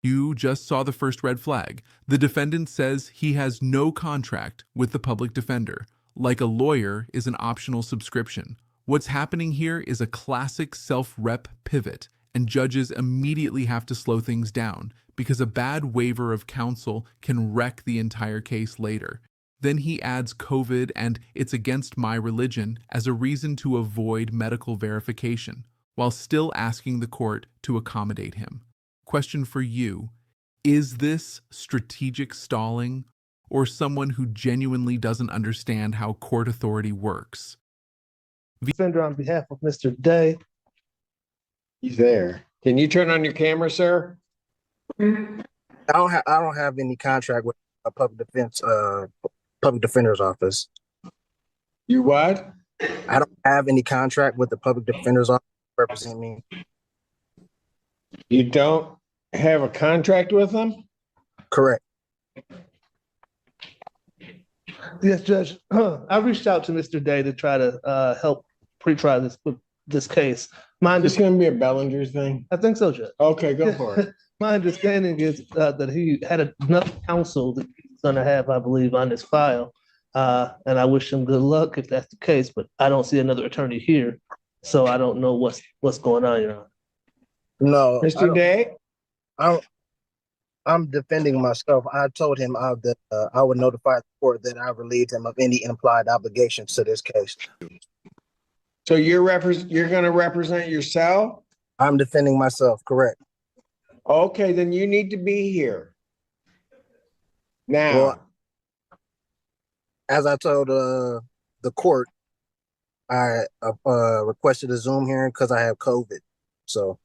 You just saw the first red flag. The defendant says he has no contract with the public defender, like a lawyer is an optional subscription. What's happening here is a classic self-rep pivot, and judges immediately have to slow things down because a bad waiver of counsel can wreck the entire case later. Then he adds COVID and "it's against my religion" as a reason to avoid medical verification, while still asking the court to accommodate him. Question for you: is this strategic stalling or someone who genuinely doesn't understand how court authority works? Defender on behalf of Mr. Day. He's there. Can you turn on your camera, sir? I don't have any contract with a public defender's office. You what? I don't have any contract with the public defender's office to represent me. You don't have a contract with them? Correct. Yes, Judge. I reached out to Mr. Day to try to help pre-try this case. It's going to be a Bellinger thing? I think so, Judge. Okay, go for it. My understanding is that he had enough counsel that he's going to have, I believe, on his file. And I wish him good luck if that's the case, but I don't see another attorney here. So I don't know what's going on, Your Honor. No. Mr. Day? I'm defending myself. I told him that I would notify the court that I relieved him of any implied obligations to this case. So you're going to represent yourself? I'm defending myself, correct. Okay, then you need to be here. Now. Well, as I told the court, I requested a Zoom hearing because I have COVID. So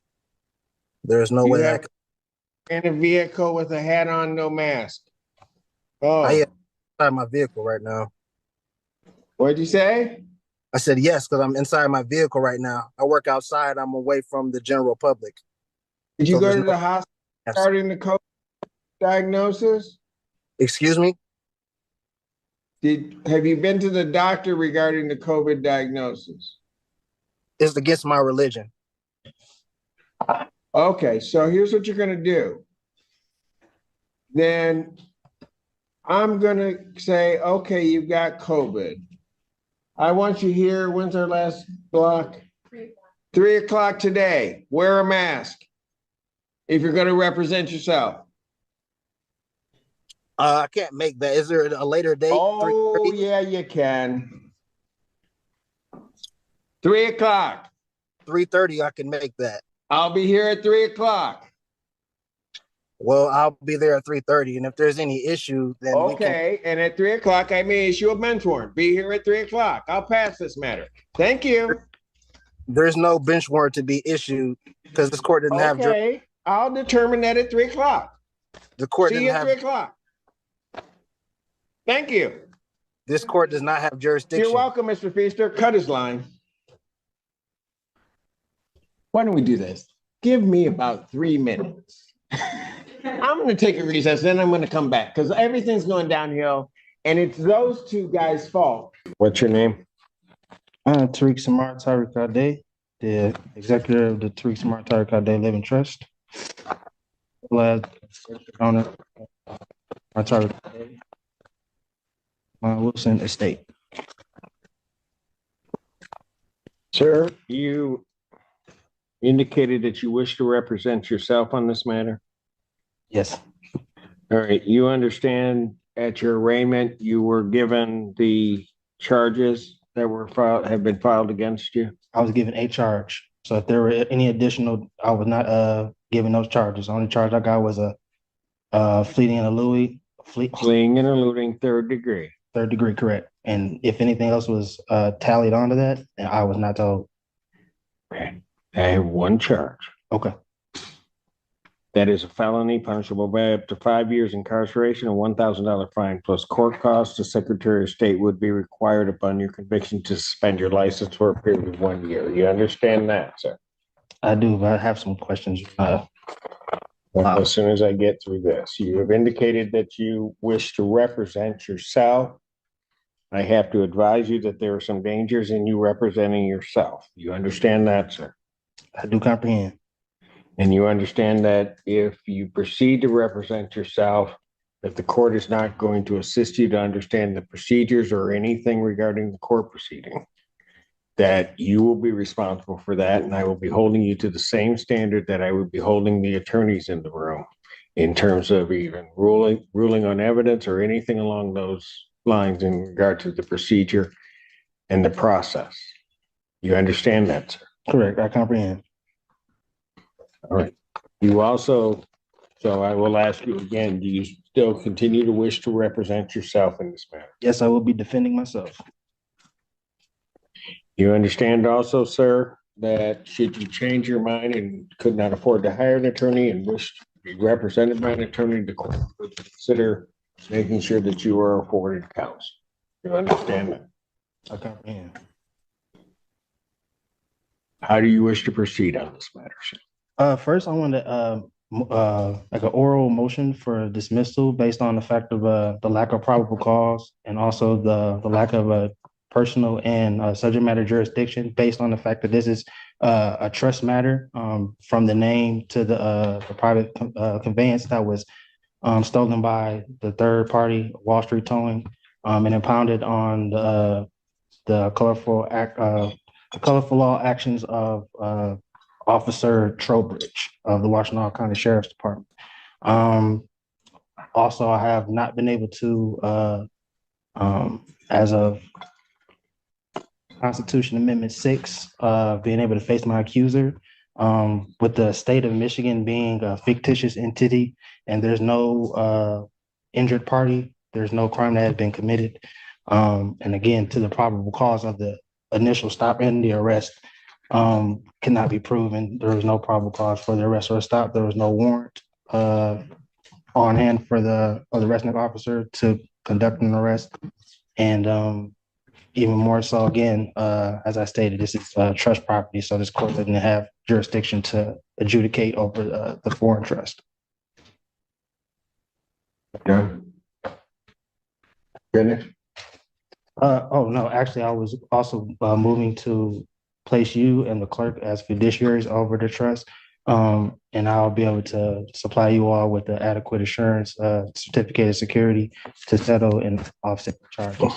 there's no way I can. In a vehicle with a hat on, no mask. Oh. I am inside my vehicle right now. What'd you say? I said yes, because I'm inside my vehicle right now. I work outside. I'm away from the general public. Did you go to the hospital regarding the COVID diagnosis? Excuse me? Have you been to the doctor regarding the COVID diagnosis? It's against my religion. Okay, so here's what you're going to do. Then I'm going to say, okay, you've got COVID. I want you here. When's our last block? 3 o'clock today. Wear a mask if you're going to represent yourself. I can't make that. Is there a later date? Oh, yeah, you can. 3 o'clock. 3:30, I can make that. I'll be here at 3 o'clock. Well, I'll be there at 3:30, and if there's any issue, then okay. And at 3 o'clock, I may issue a bench warrant. Be here at 3 o'clock. I'll pass this matter. Thank you. There's no bench warrant to be issued because this court didn't have. Okay, I'll determine that at 3 o'clock. The court See didn't you at have. 3 o'clock. Thank you. This court does not have jurisdiction. You're welcome, Mr. Feaster. Cut his line. Why don't we do this? Give me about 3 minutes. I'm going to take a recess, then I'm going to come back because everything's going downhill, and it's those two guys' fault. What's your name? Tariq Samar Tariq, the executive of the Tariq Samar Tariq Living Trust. Last owner, Tariq Wilson Estate. Sir, you indicated that you wish to represent yourself on this matter? Yes. All right. You understand at your arraignment, you were given the charges that were have been filed against you? I was given a charge. So if there were any additional, I was not given those charges. The only charge I got was a fleeing and eluding. Fleeing and eluding, third degree. Third degree, correct. And if anything else was tallied onto that, I was not told. Okay. I have one charge. Okay. That is a felony punishable by up to 5 years incarceration and $1,000 fine plus court costs. The Secretary of State would be required upon your conviction to suspend your license for a period of 1 year. You understand that, sir? I do, but I have some questions. As soon as I get through this, you have indicated that you wish to represent yourself. I have to advise you that there are some dangers in you representing yourself. You understand that, sir? I do comprehend. And you understand that if you proceed to represent yourself, that the court is not going to assist you to understand the procedures or anything regarding the court proceeding, that you will be responsible for that, and I will be holding you to the same standard that I would be holding the attorneys in the room in terms of even ruling on evidence or anything along those lines in regard to the procedure and the process. You understand that, sir? Correct. I comprehend. All right. You also, so I will ask you again, do you still continue to wish to represent yourself in this matter? Yes, I will be defending myself. You understand also, sir, that should you change your mind and could not afford to hire an attorney and wish to be represented by an attorney, the court would consider making sure that you are afforded counsel. You understand that? I comprehend. How do you wish to proceed on this matter, sir? First, I want to like an oral motion for dismissal based on the fact of the lack of probable cause and also the lack of a personal and subject matter jurisdiction based on the fact that this is a trust matter from the name to the private conveyance that was stolen by the third party, Wall Street Towing, and impounded on the colorful law actions of Officer Trowbridge of the Washtenaw County Sheriff's Department. Also, I have not been able to, as of Constitution Amendment 6, being able to face my accuser, with the state of Michigan being a fictitious entity and there's no injured party, there's no crime that has been committed. And again, to the probable cause of the initial stop and the arrest cannot be proven. There was no probable cause for the arrest or stop. There was no warrant on hand for the arresting officer to conduct an arrest. And even more so, again, as I stated, this is trust property, so this court doesn't have jurisdiction to adjudicate over the foreign trust. Done. Finished? Oh, no, actually, I was also moving to place you and the clerk as fiduciaries over the trust. And I'll be able to supply you all with the adequate assurance certificate of security to settle and offset the charges.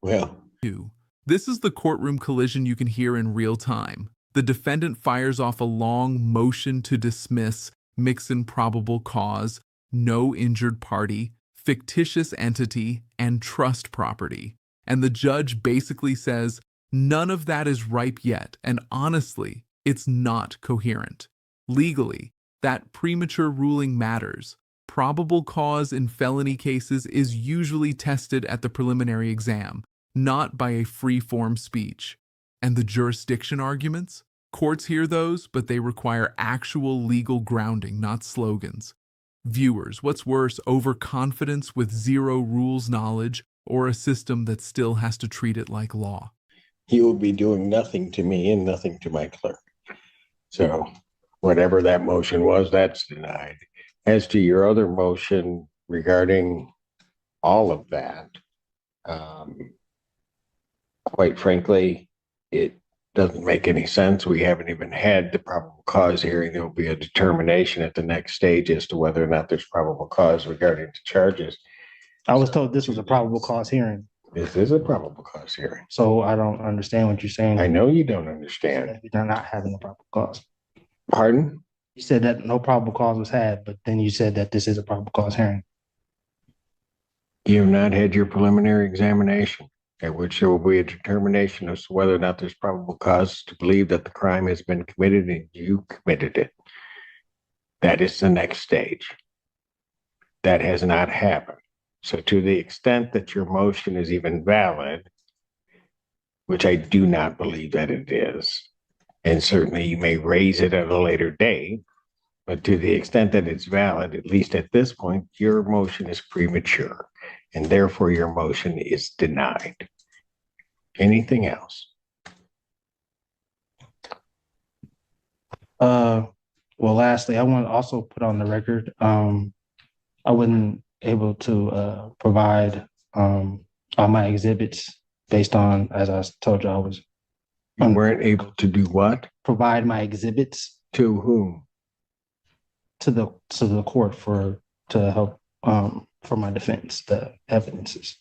Well, this is the courtroom collision you can hear in real time. The defendant fires off a long motion to dismiss, mix in probable cause, no injured party, fictitious entity, and trust property. And the judge basically says, none of that is ripe yet, and honestly, it's not coherent. Legally, that premature ruling matters. Probable cause in felony cases is usually tested at the preliminary exam, not by a free-form speech. And the jurisdiction arguments? Courts hear those, but they require actual legal grounding, not slogans. Viewers, what's worse, overconfidence with zero rules knowledge, or a system that still has to treat it like law? he will be doing nothing to me and nothing to my clerk. So whatever that motion was, that's denied. As to your other motion regarding all of that, quite frankly, it doesn't make any sense. We haven't even had the probable cause hearing. There will be a determination at the next stage as to whether or not there's probable cause regarding the charges. I was told this was a probable cause hearing, This is a probable cause hearing. so I don't understand what you're saying. I know you don't understand. They're not having a probable cause. Pardon? You said that no probable cause was had, but then you said that this is a probable cause hearing. You have not had your preliminary examination, at which there will be a determination as to whether or not there's probable cause to believe that the crime has been committed and you committed it. That is the next stage. That has not happened. So to the extent that your motion is even valid, which I do not believe that it is, and certainly you may raise it at a later date, but to the extent that it's valid, at least at this point, your motion is premature, and therefore your motion is denied. Anything else? Well, lastly, I want to also put on the record, I wasn't able to provide all my exhibits based on, as I told you, I was You weren't able to do what? provide my exhibits To whom? to the court to help for my defense, the evidences.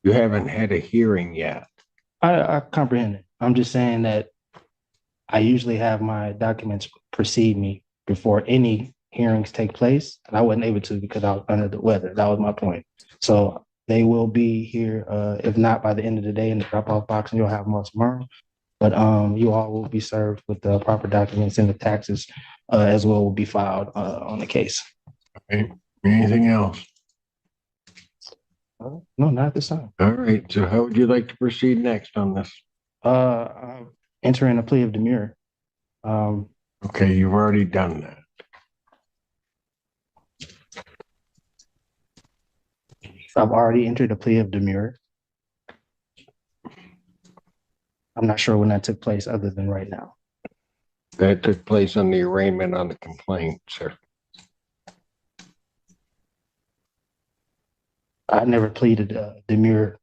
You haven't had a hearing yet. I comprehend it. I'm just saying that I usually have my documents precede me before any hearings take place, and I wasn't able to because I was under the weather. That was my point. So they will be here, if not by the end of the day in the drop-off box, and you'll have them tomorrow. But you all will be served with the proper documents, and the taxes as well will be filed on the case. Okay. Anything else? No, not at this time. All right. So how would you like to proceed next on this? I'm entering a plea of demurrer. Okay, you've already done that. I've already entered a plea of demurrer. I'm not sure when that took place other than right now. That took place on the arraignment on the complaint, sir. I never pleaded demurrer.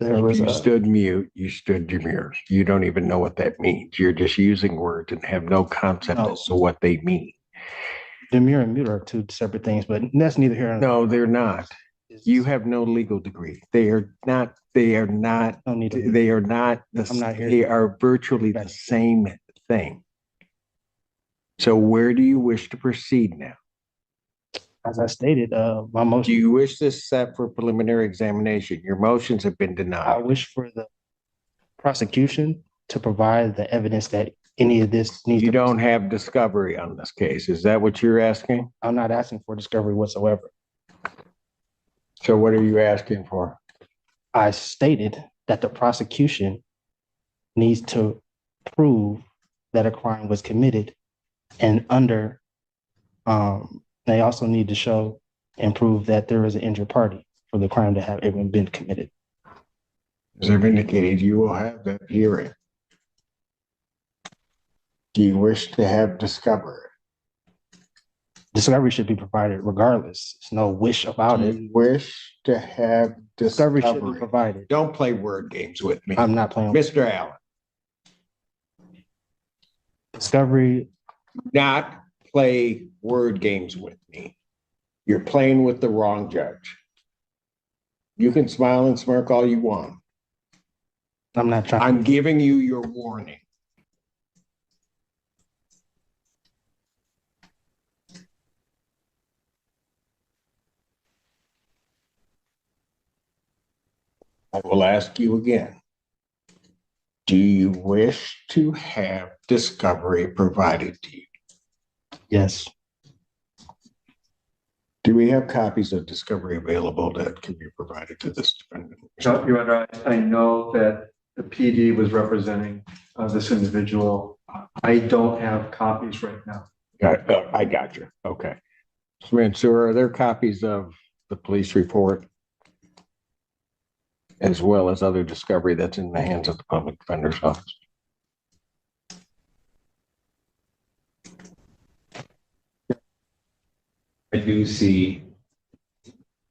There was You stood mute, you stood demure. You don't even know what that means. You're just using words and have no concept as to what they mean. demurrer and mute are two separate things, but that's neither here nor there. No, they're not. You have no legal degree. They are not. They are not. No need to- They are not. I'm not here. They are virtually the same thing. So where do you wish to proceed now? As I stated, my Do motion, you wish this set for preliminary examination? Your motions have been I denied. wish for the prosecution to provide the evidence that any of this needs. You to- don't have discovery on this case. Is that what you're asking? I'm not asking for discovery whatsoever. So what are you asking for? I stated that the prosecution needs to prove that a crime was committed, and they also need to show and prove that there is an injured party for the crime to have even been committed. As I've indicated, you will have that hearing. Do you wish to have discovery? Discovery should be provided regardless. There's no wish about Do it. you wish to have Discovery should be discovery? provided. Don't play word games with me. I'm not playing. Mr. Allen, Discovery, not play word games with me. You're playing with the wrong judge. You can smile and smirk all you want. I'm not trying. I'm giving you your warning. I will ask you again. Do you wish to have discovery provided to you? Yes. Do we have copies of discovery available that can be provided to this defendant? No, Your Honor, I know that the PD was representing this individual. I don't have copies right now. I got you. Okay. So are there copies of the police report as well as other discovery that's in the hands of the public defender's office? I do see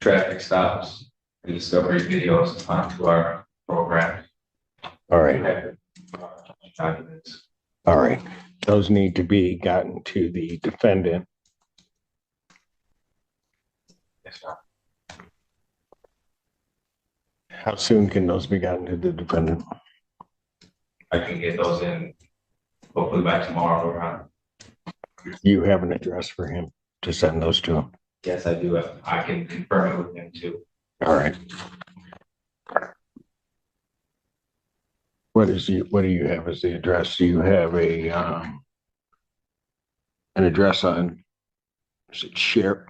traffic stops and discovery videos onto our program. All right. Documents. All right. Those need to be gotten to the defendant. Yes, sir. How soon can those be gotten to the defendant? I can get those in hopefully by tomorrow around. You have an address for him to send those to him? Yes, I do. I can confirm it with him too. All right. What do you have as the address? Do you have an address on, is it Share?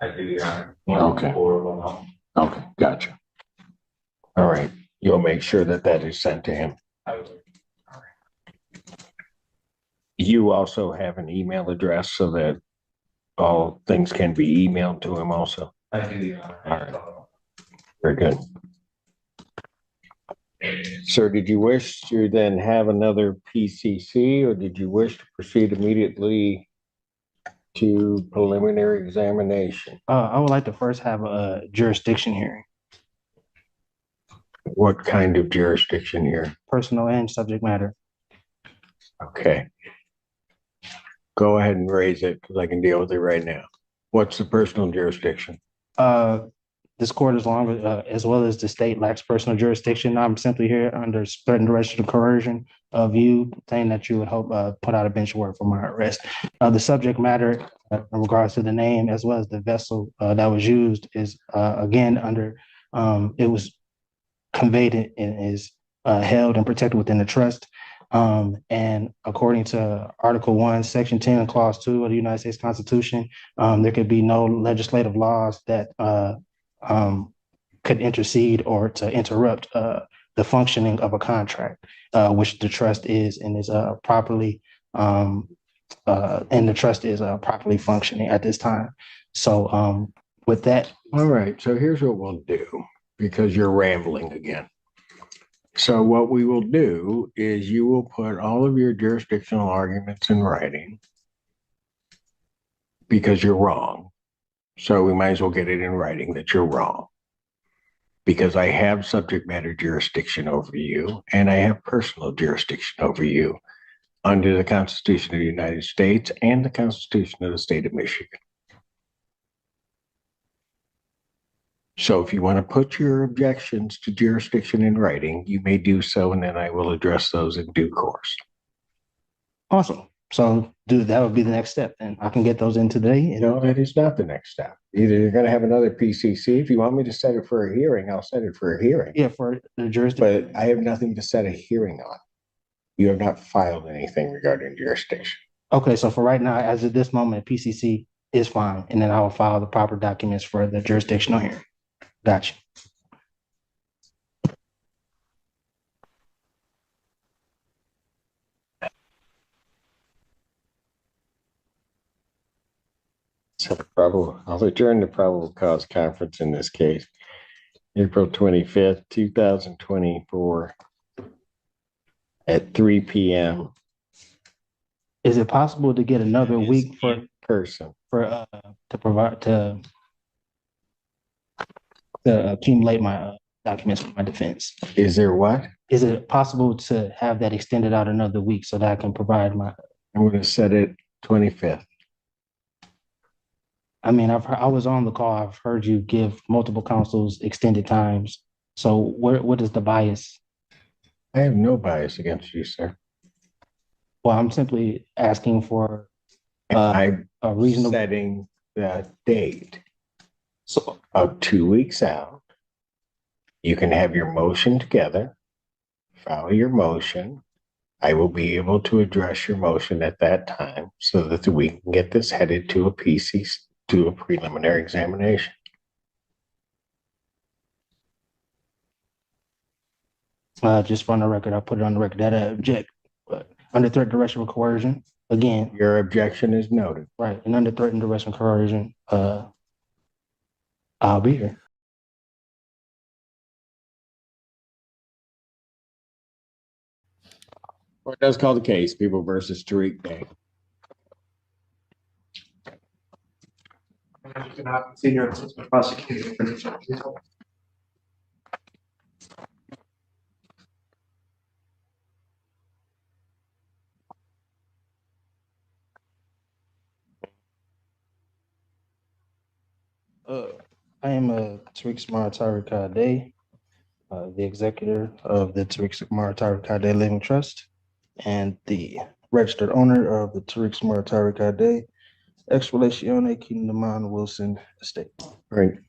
I do, Your Honor. Okay. Or, Okay, gotcha. All right, you'll make sure that that is sent to him. I will. You also have an email address so that all things can be emailed to him also. I do, Your Honor. All right. Very good. Sir, did you wish to then have another PCC or did you wish to proceed immediately to preliminary examination? I would like to first have a jurisdiction hearing, What kind of jurisdiction here? personal and subject matter. Okay. Go ahead and raise it because I can deal with it right now. What's the personal jurisdiction? This court, as well as the state, lacks personal jurisdiction. I'm simply here under threat and duress of coercion of you, saying that you would hope put out a bench warrant for my arrest. The subject matter, in regards to the name as well as the vessel that was used, is again under. It was conveyed and is held and protected within the trust. And according to Article 1, Section 10, Clause 2 of the United States Constitution, there could be no legislative laws that could intercede or to interrupt the functioning of a contract, which the trust is and is properly properly functioning at this time. So with that. All right, so here's what we'll do, because you're rambling again. So what we will do is you will put all of your jurisdictional arguments in writing because you're wrong. So we might as well get it in writing that you're wrong, because I have subject matter jurisdiction over you and I have personal jurisdiction over you under the Constitution of the United States and the Constitution of the state of Michigan. So if you want to put your objections to jurisdiction in writing, you may do so, and then I will address those in due course. Awesome. So that would be the next step, and I can get those in today. No, that is not the next step. Either you're going to have another PCC. If you want me to set it for a hearing, I'll set it for a hearing. Yeah, for the jurisdiction. But I have nothing to set a hearing on. You have not filed anything regarding jurisdiction. Okay, so for right now, as of this moment, PCC is fine, and then I will file the proper documents for the jurisdictional hearing. Gotcha. So I'll adjourn the probable cause conference in this case, April 25th, 2024 at 3 p.m. Is it possible to get another week for person to provide to accumulate my documents for my defense? Is there what? Is it possible to have that extended out another week so that I can provide my? I'm going to set it 25th. I mean, I was on the call. I've heard you give multiple counsels extended times. So what is the bias? I have no bias against you, sir. Well, I'm simply asking for I'm a reasonable setting the date so of 2 weeks out. You can have your motion together, file your motion. I will be able to address your motion at that time so that we can get this headed to a PC, to a preliminary examination. Just for the record, I put it on the record that I object, but under threat, duress, or coercion. Again, your objection is noted. Right, and under threat and duress and coercion, I'll be here. Court does call the case, People versus Tariq Day. Senior assistant prosecutor. I am Tariq Tariq Day, the executor of the Tariq Tariq Day Living Trust and the registered owner of the Tariq Tariq Day Escalation Kingdom Wilson estate. Right.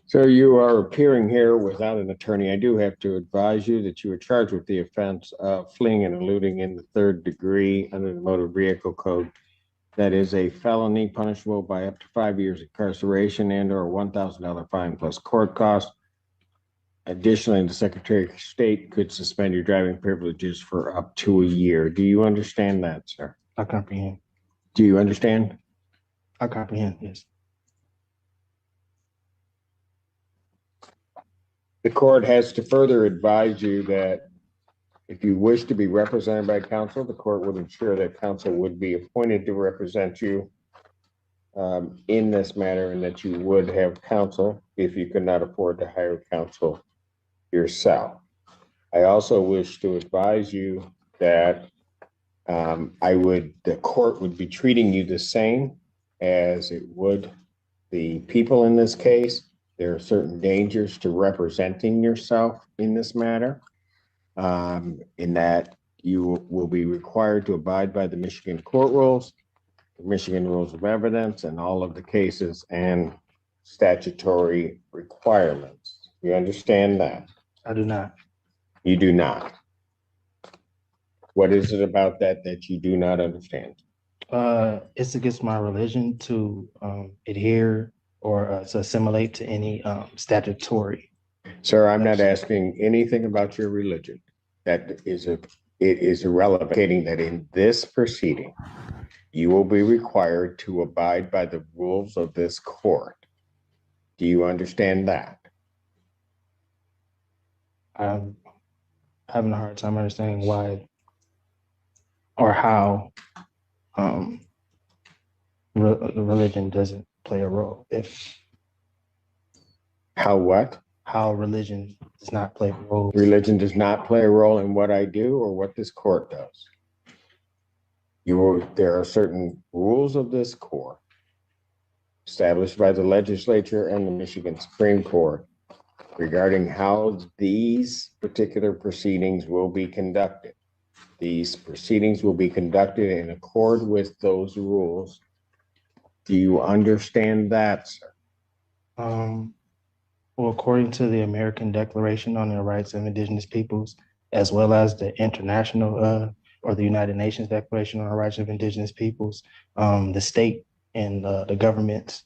So you are appearing here without an attorney. I do have to advise you that you are charged with the offense of fleeing and eluding in the 3rd degree under the Motor Vehicle Code. That is a felony punishable by up to 5 years incarceration and or $1,000 fine plus court costs. Additionally, the Secretary of State could suspend your driving privileges for up to a year. Do you understand that, sir? I comprehend. Do you understand? I comprehend, yes. The court has to further advise you that if you wish to be represented by counsel, the court would ensure that counsel would be appointed to represent you in this matter, and that you would have counsel if you could not afford to hire counsel yourself. I also wish to advise you that The court would be treating you the same as it would the people in this case. There are certain dangers to representing yourself in this matter, in that you will be required to abide by the Michigan court rules, the Michigan rules of evidence, and all of the cases and statutory requirements. You understand that? I do not. You do not. What is it about that that you do not understand? It's against my religion to adhere or to assimilate to any statutory. Sir, I'm not asking anything about your religion. It is irrelevant, stating that in this proceeding, you will be required to abide by the rules of this court. Do you understand that? I'm having a hard time understanding why or how religion doesn't play a role. How religion does not play a role. religion does not play a role in what I do or what this court does. There are certain rules of this court established by the legislature and the Michigan Supreme Court regarding how these particular proceedings will be conducted. These proceedings will be conducted in accord with those rules. Do you understand that, sir? Well, according to the American Declaration on the Rights of Indigenous Peoples, as well as the international or the United Nations Declaration on the Rights of Indigenous Peoples, the state and the governments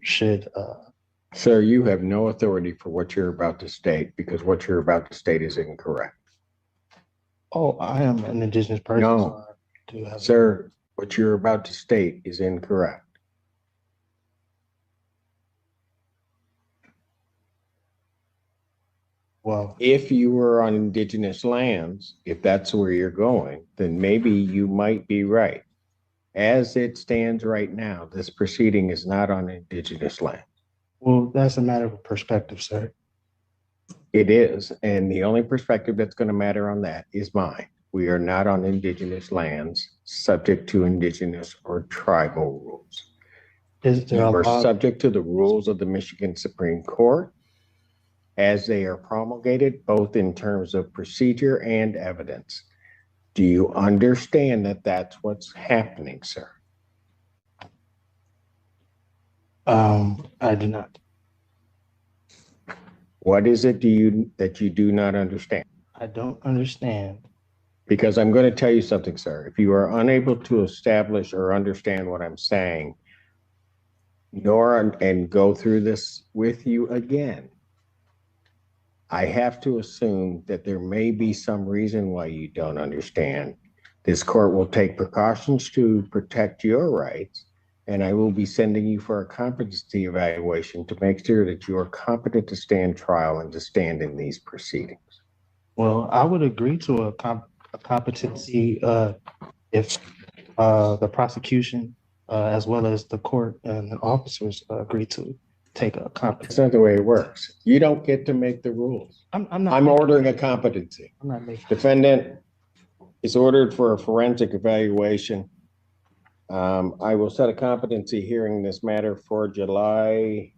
should. Sir, you have no authority for what you're about to state because what you're about to state is incorrect. Oh, I am an Indigenous person. No, so I do have. Sir, what you're about to state is incorrect. Well, If you were on indigenous lands, if that's where you're going, then maybe you might be right. As it stands right now, this proceeding is not on indigenous land. well, that's a matter of perspective, sir. It is, and the only perspective that's going to matter on that is mine. We are not on indigenous lands subject to indigenous or tribal rules. Is there You a are law? subject to the rules of the Michigan Supreme Court as they are promulgated, both in terms of procedure and evidence. Do you understand that that's what's happening, sir? I do not. What is it that you do not understand? I don't understand. Because I'm going to tell you something, sir. If you are unable to establish or understand what I'm saying, and go through this with you again, I have to assume that there may be some reason why you don't understand. This court will take precautions to protect your rights, and I will be sending you for a competency evaluation to make sure that you are competent to stand trial and to stand in these proceedings. Well, I would agree to a competency if the prosecution as well as the court and the officers agree to take a competency. That's not the way it works. You don't get to make the rules. I'm not. I'm ordering a competency. I'm not making. Defendant is ordered for a forensic evaluation. I will set a competency hearing in this matter for July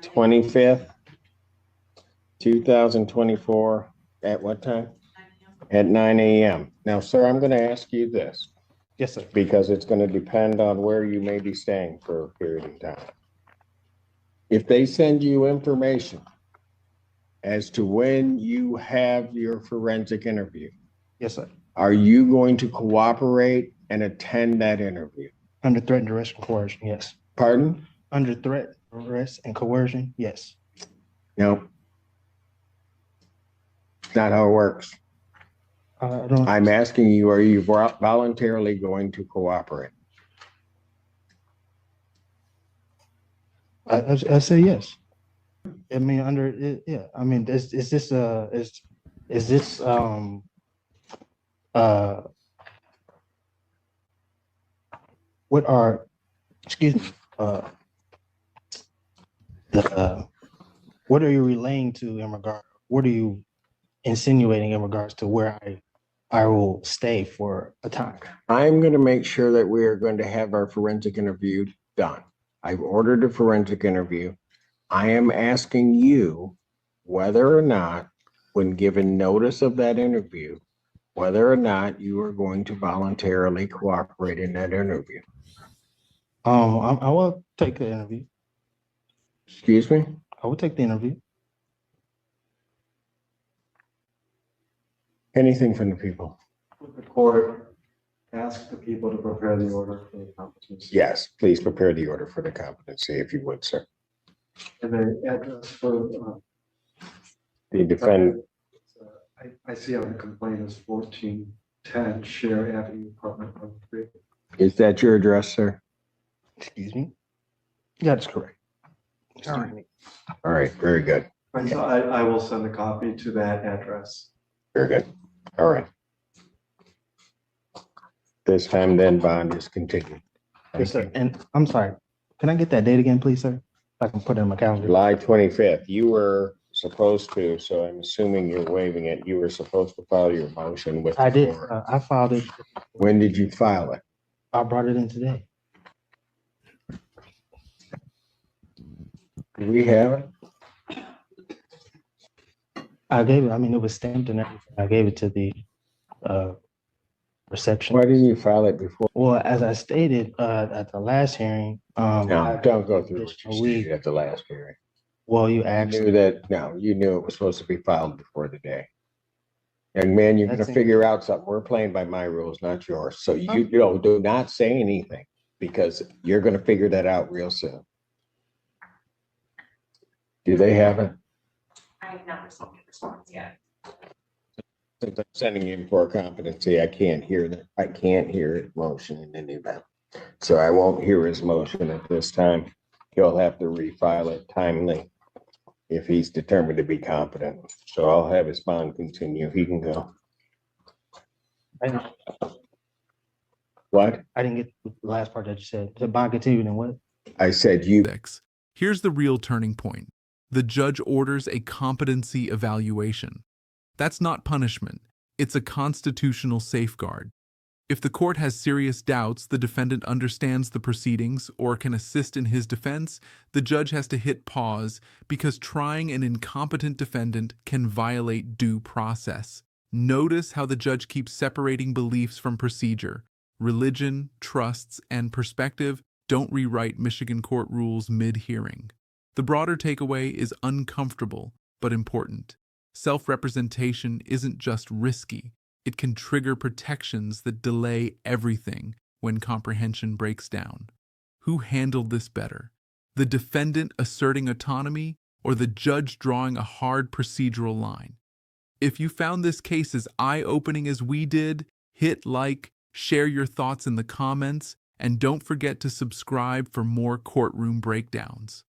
25th, 2024. At what time? At 9 a.m. Now, sir, I'm going to ask you this. Yes, sir. Because it's going to depend on where you may be staying for a period of time. If they send you information as to when you have your forensic interview, Yes, sir. are you going to cooperate and attend that interview? Under threat, duress, and coercion, yes. Pardon? Under threat, duress, and coercion, yes. No. Not how it works. I don't. I'm asking you, are you voluntarily going to cooperate? I say yes. I mean, under it, yeah. I mean, is this what are, excuse me, what are you relaying to in regard? What are you insinuating in regards to where I I will stay for a time. I'm going to make sure that we are going to have our forensic interview done. I've ordered a forensic interview. I am asking you whether or not, when given notice of that interview, whether or not you are going to voluntarily cooperate in that interview. I will take the interview. Excuse me? I will take the interview. Anything from the people? The court ask the people to prepare the order for the competency. Yes, please prepare the order for the competency if you would, sir. And the address for, The defendant, I see on the complaint is 1410 Share Avenue, apartment 1-3. is that your address, sir? Excuse me. That's correct. All right. All right, very good. And so I will send a copy to that address. Very good. All right. This time then bond is continued. Yes, sir. And I'm sorry. Can I get that date again, please, sir? I can put it in my calendar. July 25th, you were supposed to, so I'm assuming you're waiving it. You were supposed to file your motion with. I the did. court. I filed it. When did you file it? I brought it in today. Do we have it? I gave it. I mean, it was stamped and everything. I gave it to the reception. Why didn't you file it before? Well, as I stated at the last hearing, No, don't go through what you additional week. stated at the last hearing. Well, you You asked. knew that, no, you knew it was supposed to be filed before the day. And man, you're gonna That's it. figure out something. We're playing by my rules, not yours. So you do not say anything because you're gonna figure that out real soon. Do they have it? I have not received a response yet. Since I'm sending in for competency, I can't hear that. I can't hear his motion in any event. So I won't hear his motion at this time. He'll have to refile it timely if he's determined to be competent. So I'll have his bond continue. He can go. What? I didn't get the last part that you said. The bond continued and what? I said you. 6. Here's the real turning point. The judge orders a competency evaluation. That's not punishment. It's a constitutional safeguard. If the court has serious doubts the defendant understands the proceedings or can assist in his defense, the judge has to hit pause because trying an incompetent defendant can violate due process. Notice how the judge keeps separating beliefs from procedure. Religion, trusts, and perspective don't rewrite Michigan court rules mid-hearing. The broader takeaway is uncomfortable but important. Self-representation isn't just risky. It can trigger protections that delay everything when comprehension breaks down. Who handled this better? The defendant asserting autonomy or the judge drawing a hard procedural line? If you found this case as eye-opening as we did, hit like, share your thoughts in the comments, and don't forget to subscribe for more courtroom breakdowns.